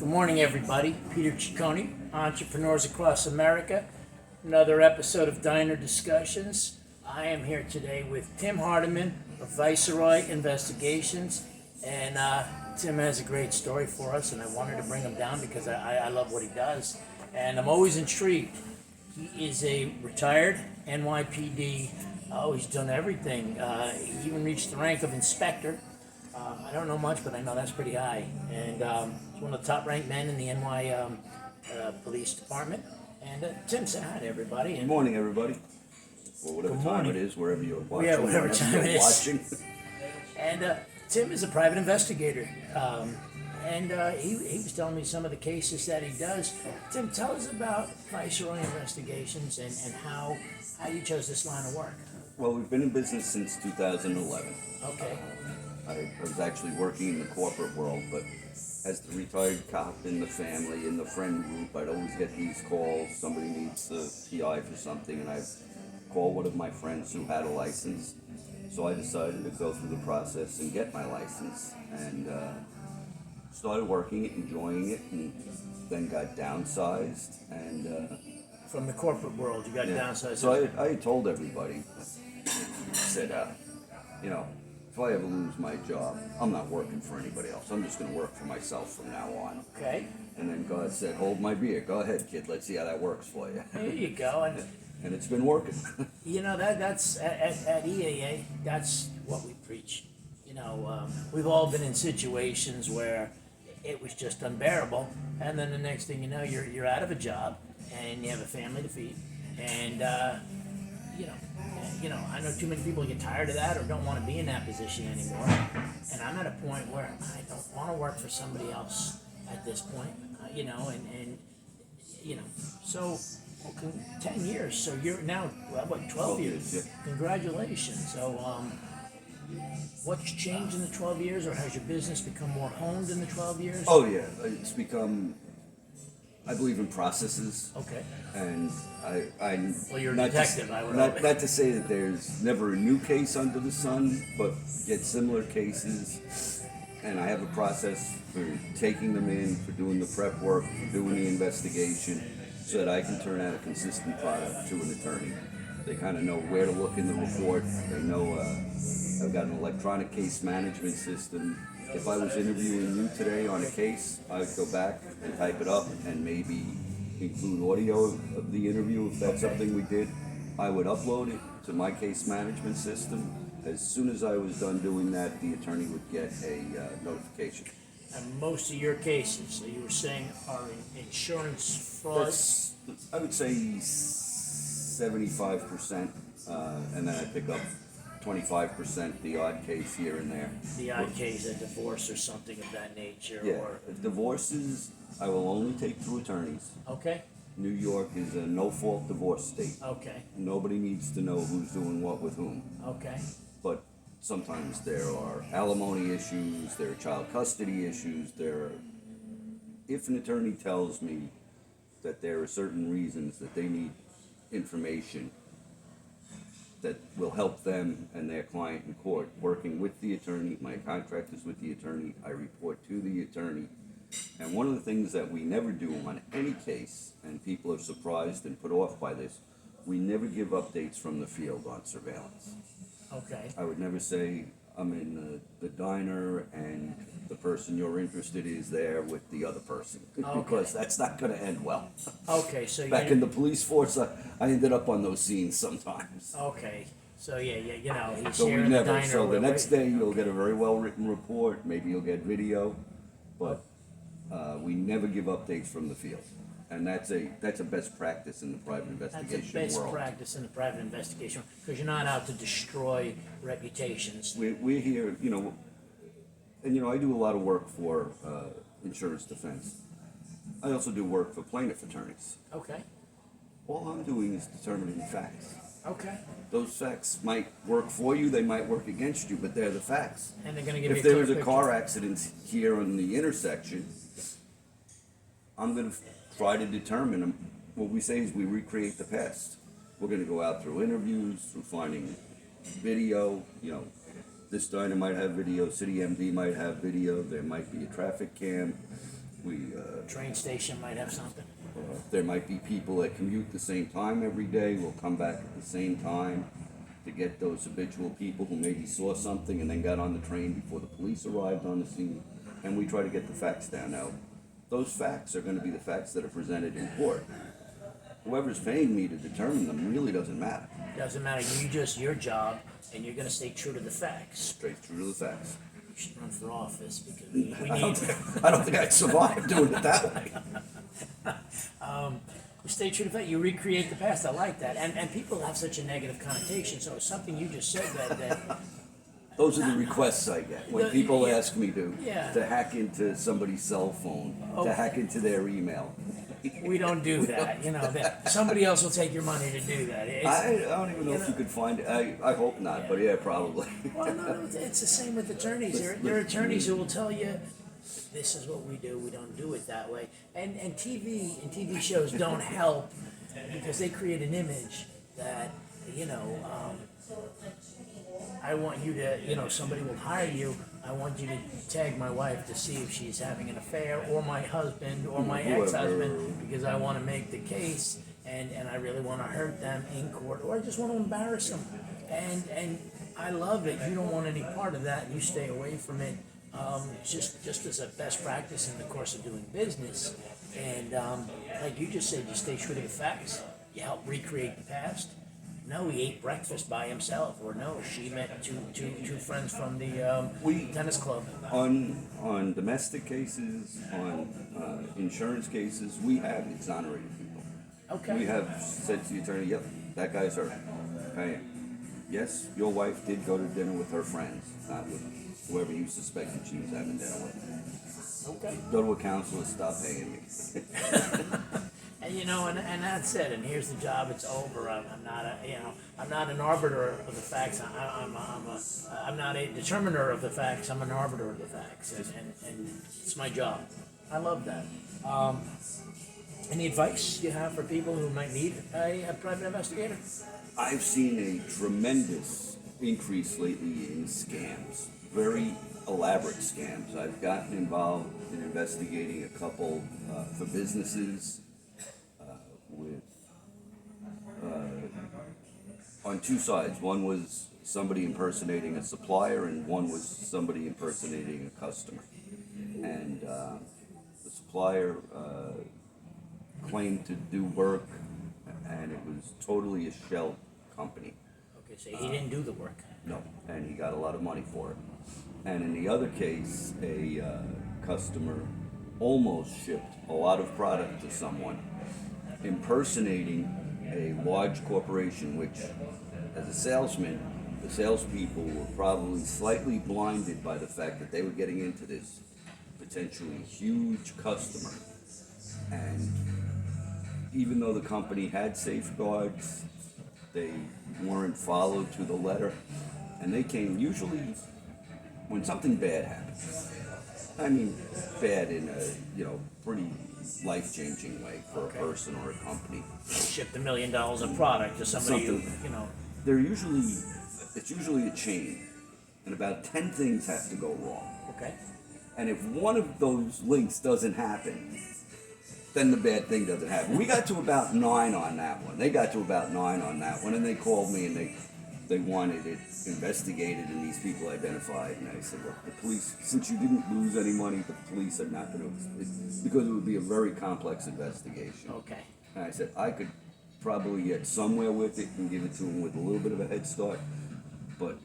Good morning, everybody. Peter Ciccone, Entrepreneurs Across America. Another episode of Diner Discussions. I am here today with Tim Hardiman of Viceroy Investigations. And Tim has a great story for us, and I wanted to bring him down because I love what he does. And I'm always intrigued. He is a retired NYPD. Oh, he's done everything. He even reached the rank of inspector. I don't know much, but I know that's pretty high. And he's one of the top-ranked men in the NY Police Department. And Tim, say hi to everybody. Good morning, everybody. Or whatever time it is, wherever you're watching. Yeah, whatever time it is. Watching. And Tim is a private investigator. He was telling me some of the cases that he does. Tim, tell us about Viceroy Investigations and how you chose this line of work. Well, we've been in business since 2011. Okay. I was actually working in the corporate world, but as the retired cop in the family, in the friend group, I'd always get these calls. Somebody needs a PI for something, and I'd call one of my friends who had a license. So I decided to go through the process and get my license, and started working it, enjoying it, and then got downsized. And From the corporate world, you got downsized. So I told everybody, said, if I ever lose my job, I'm not working for anybody else. I'm just going to work for myself from now on. Okay. And then God said, hold my beer. Go ahead, kid. Let's see how that works for you. There you go. And it's been working. That's at EAA. That's what we preach. We've all been in situations where it was just unbearable, and then the next thing you know, you're out of a job, and you have a family to feed, and I know too many people get tired of that or don't want to be in that position anymore. And I'm at a point where I don't want to work for somebody else at this point, So, 10 years. So you're now, 12 years? Yeah. Congratulations. So, what's changed in the 12 years, or has your business become more honed in the 12 years? Oh, yeah. It's become, I believe in processes. Okay. And Well, you're a detective, I would hope. Not to say that there's never a new case under the sun, but get similar cases. And I have a process for taking them in, for doing the prep work, for doing the investigation, so that I can turn out a consistent product to an attorney. They kind of know where to look in the report. They know I've got an electronic case management system. If I was interviewing you today on a case, I would go back and type it up and maybe include audio of the interview if that's something we did. I would upload it to my case management system. As soon as I was done doing that, the attorney would get a notification. And most of your cases, so you were saying, are insurance fraud? I would say 75%, and then I pick up 25%, the odd case here and there. The odd case, a divorce or something of that nature? Yeah, Or divorces I will only take through attorneys. Okay. New York is a no-fault divorce state. Okay. Nobody needs to know who's doing what with whom. Okay. But sometimes there are alimony issues, there are child custody issues, if an attorney tells me that there are certain reasons that they need information that will help them and their client in court, working with the attorney, my contract is with the attorney, I report to the attorney. And one of the things that we never do on any case, and people are surprised and put off by this, we never give updates from the field on surveillance. Okay. I would never say, I'm in the diner and the person you're interested in is there with the other person. Because that's not going to end well. Okay, so Back in the police force, I ended up on those scenes sometimes. Okay, so he's So here we in the never. diner. So the next day you'll get a very well written report. Maybe you'll get video, but we never give updates from the field, and that's a best practice in the private investigation world. That's a best practice in the private investigation because you're not out to destroy reputations. We're here, and I do a lot of work for insurance defense. I also do work for plaintiff attorneys. Okay. All I'm doing is determining facts. Okay. Those facts might work for you, they might work against you, but they're the facts. And they're going to give you If a there clear was a picture. car accident here on the intersection, I'm going to try to determine, what we say is we recreate the past. We're going to go out through interviews, through finding video, this diner might have video, City MD might have video, there might be a traffic cam, Train station might have something. There might be people that commute the same time every day, will come back at the same time to get those habitual people who maybe saw something and then got on the train before the police arrived on the scene, and we try to get the facts down. Now, those facts are going to be the facts that are presented in court. Whoever's paying me to determine them really doesn't matter. Doesn't matter. You just your job, and you're going to stay true to the facts. Straight through to the facts. You should run for office because we I don't need. think I'd survive doing it that way. You stay true to the fact. You recreate the past. I like that. And people have such a negative connotation. So it's something you just said that Those are the requests I get when people ask me to hack into somebody's cell phone, to hack into their email. we don't do that. That somebody else will take your money to do that. I don't even know if you could find it. I hope not, but yeah, probably. Well, no, it's the same with attorneys. There are attorneys who will tell you, this is what we do. We don't do it that way. And TV shows don't help because they create an image that I want you to somebody will hire you. I want you to tag my wife to see if she's having an affair, or my husband, or my ex-husband, because I want to make the case, and I really want to hurt them in court, or I just want to embarrass them. And I love it. You don't want any part of that. You stay away from it. Just as a best practice in the course of doing business. And like you just said, you stay true to the facts. You help recreate the past. No, he ate breakfast by himself, or no, she met two friends from the tennis club. On domestic cases, on insurance cases, we have exonerated people. Okay. We have said to the attorney, yep, that guy's hurt. Okay. Yes, your wife did go to dinner with her friends, not with whoever you suspected she was having dinner with. Okay. Go to a counselor, stop paying me. And that's it. And here's the job. It's over. I'm not an arbiter of the facts. I'm not a determiner of the facts. I'm an arbiter of the facts, and it's my job. I love that. Any advice you have for people who might need a private investigator? I've seen a tremendous increase lately in scams, very elaborate scams. I've gotten involved in investigating a couple for businesses with on two sides. One was somebody impersonating a supplier, and one was somebody impersonating a customer. And the supplier claimed to do work, and it was totally a shell company. Okay, so he didn't do the work. No, and he got a lot of money for it. And in the other case, a customer almost shipped a lot of product to someone, impersonating a large corporation, which, as a salesman, the salespeople were probably slightly blinded by the fact that they were getting into this potentially huge customer. And even though the company had safeguards, they weren't followed to the letter. And they came usually when something bad happens. I mean, bad in a pretty life-changing way for a person or a company. Shipped $1 million of product to somebody It's usually a chain, and about 10 things have to go wrong. Okay. And if one of those links doesn't happen, then the bad thing doesn't happen. We got to about 9 on that one. They got to about 9 on that one, and they called me and they wanted it investigated and these people identified. And I said, look, the police, since you didn't lose any money, the police are not going to, because it would be a very complex investigation. Okay. And I said, I could probably get somewhere with it and give it to them with a little bit of a head start, but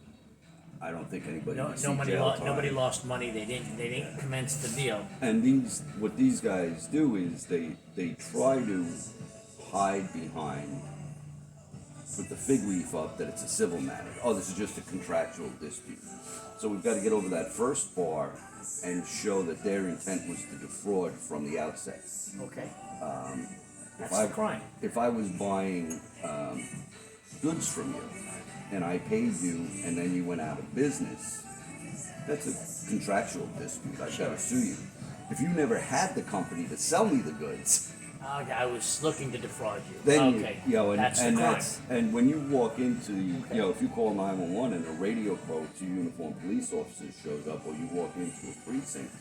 I don't think anybody would see jail time. Nobody lost money. They didn't commence the deal. And what these guys do is they try to hide behind, put the fig leaf up that it's a civil matter. Oh, this is just a contractual dispute. So we've got to get over that first bar and show that their intent was to defraud from the outset. Okay. That's the crime. If I was buying goods from you and I paid you and then you went out of business, that's a contractual dispute. I've got to sue you. If you never had the company to sell me the goods, Okay, I was looking to defraud you. then Okay, that's the crime. and when you walk into if you call 911 and a radio code to uniformed police officers shows up, or you walk into a precinct,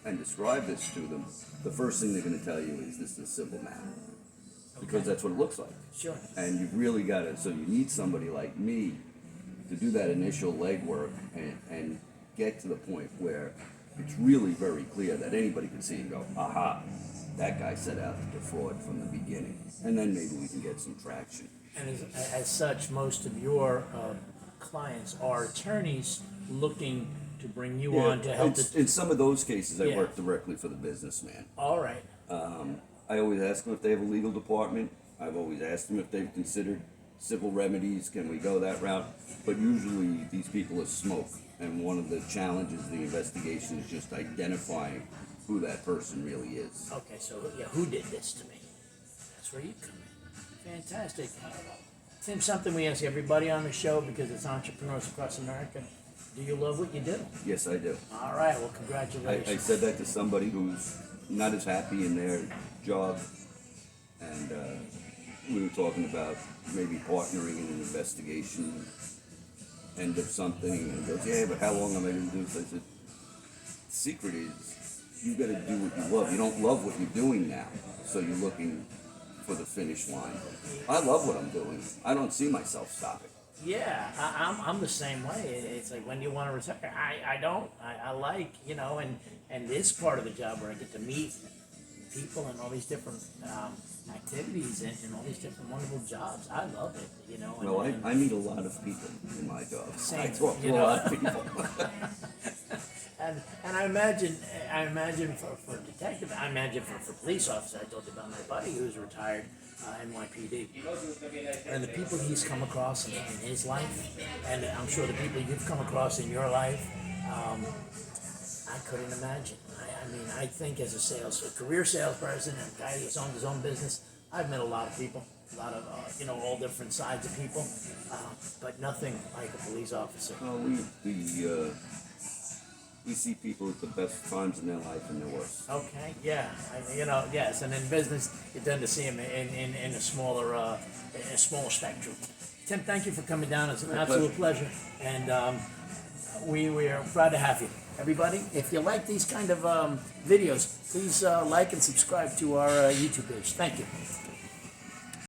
and describe this to them, the first thing they're going to tell you is this is a civil matter. Because that's what it looks like. Sure. And you've really got to, so you need somebody like me to do that initial legwork and get to the point where it's really very clear that anybody can see and go, aha, that guy set out to defraud from the beginning. And then maybe we can get some traction. And as such, most of your clients are attorneys looking to bring you on to help. In some of those cases, I Yeah. work directly for the businessman. All right. I always ask them if they have a legal department. I've always asked them if they've considered civil remedies. Can we go that route? But usually these people are smoke. And one of the challenges of the investigation is just identifying who that person really is. Okay, so yeah, who did this to me? That's where you come in. Fantastic. Tim, something we ask everybody on the show because it's entrepreneurs across America. Do you love what you do? Yes, I do. All right, well, congratulations. I said that to somebody who's not as happy in their job, and we were talking about maybe partnering in an investigation end of something, and he goes, yeah, but how long am I going to do this? I said, the secret is you've got to do what you love. You don't love what you're doing now, so you're looking for the finish line. I love what I'm doing. I don't see myself stopping. Yeah, I'm the same way. It's like, when do you want to retire? I don't. I like, and this part of the job where I get to meet people and all these different activities and all these different wonderful jobs. I love it, And, Well, I meet a lot of people in my job. Same, I talk to a lot of people. and I imagine for a detective, I imagine for police officer, I told you about my buddy who's retired, NYPD, and the people he's come across in his life, and I'm sure the people you've come across in your life, I couldn't imagine. I mean, I think as a career salesperson and a guy who's owned his own business, I've met a lot of people, a lot of, all different sides of people, but nothing like a police officer. Well, we see people at the best times in their life and their worst. Okay, yeah, yes, and in business, you tend to see them in a smaller spectrum. Tim, thank you for coming down. It's an absolute pleasure, and we are proud to have you. Everybody, if you like these kind of videos, please like and subscribe to our YouTube page. Thank you.